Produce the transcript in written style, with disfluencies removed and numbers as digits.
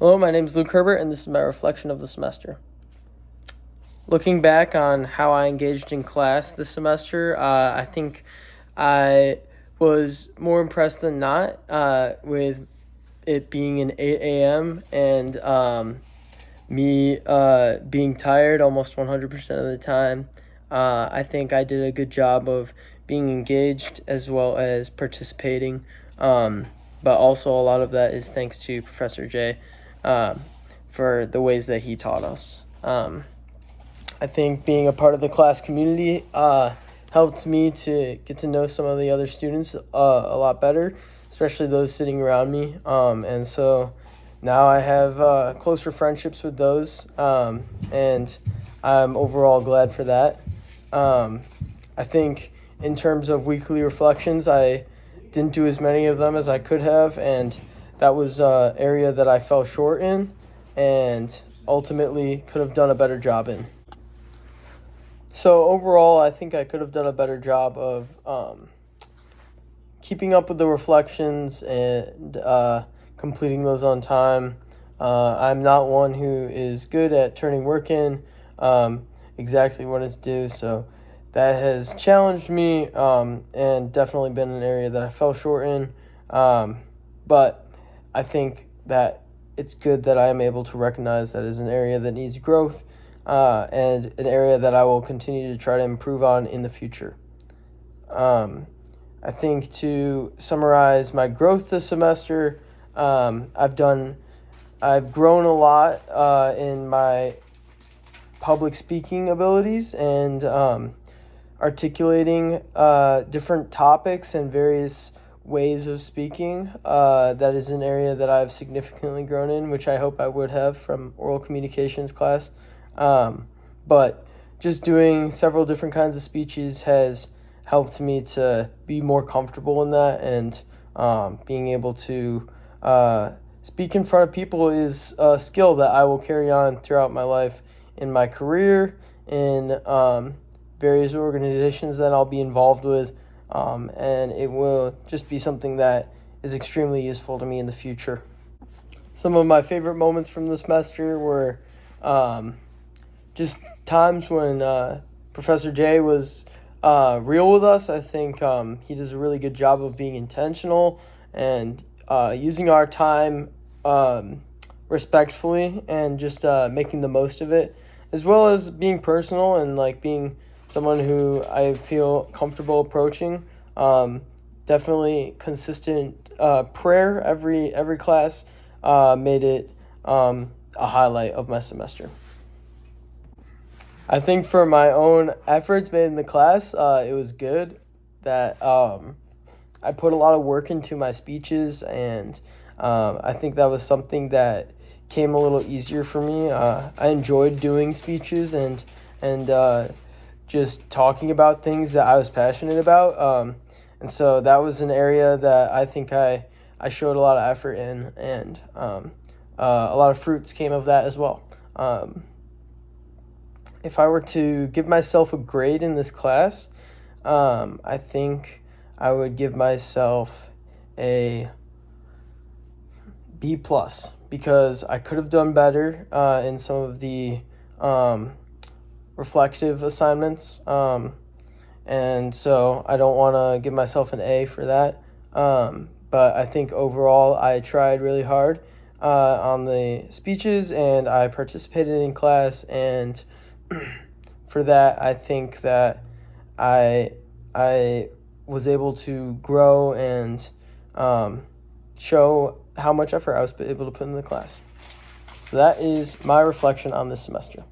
Hello, my name is Luke Herbert, and this is my reflection of the semester. Looking back on how I engaged in class this semester, I think I was more impressed than not with it being an 8 a.m. and me being tired almost 100% of the time. I think I did a good job of being engaged as well as participating, but also a lot of that is thanks to Professor J for the ways that he taught us. I think being a part of the class community helped me to get to know some of the other students a lot better, especially those sitting around me. And so now I have closer friendships with those, and I'm overall glad for that. I think in terms of weekly reflections, I didn't do as many of them as I could have, and that was an area that I fell short in and ultimately could have done a better job in. So overall, I think I could have done a better job of keeping up with the reflections and completing those on time. I'm not one who is good at turning work in exactly when it's due, so that has challenged me and definitely been an area that I fell short in. But I think that it's good that I am able to recognize that is an area that needs growth and an area that I will continue to try to improve on in the future. I think to summarize my growth this semester, I've grown a lot in my public speaking abilities and articulating different topics and various ways of speaking. That is an area that I've significantly grown in, which I hope I would have from oral communications class. But just doing several different kinds of speeches has helped me to be more comfortable in that, and being able to speak in front of people is a skill that I will carry on throughout my life in my career, in various organizations that I'll be involved with, and it will just be something that is extremely useful to me in the future. Some of my favorite moments from the semester were just times when Professor J was real with us. I think he does a really good job of being intentional and using our time respectfully and just making the most of it, as well as being personal and being someone who I feel comfortable approaching. Definitely consistent prayer every class made it a highlight of my semester. I think for my own efforts made in the class, it was good that I put a lot of work into my speeches, and I think that was something that came a little easier for me. I enjoyed doing speeches and just talking about things that I was passionate about, and so that was an area that I think I showed a lot of effort in, and a lot of fruits came of that as well. If I were to give myself a grade in this class, I think I would give myself a B+, because I could have done better in some of the reflective assignments, and so I don't want to give myself an A for that, but I think overall I tried really hard on the speeches, and I participated in class, and for that, I think that I was able to grow and show how much effort I was able to put in the class. So that is my reflection on this semester.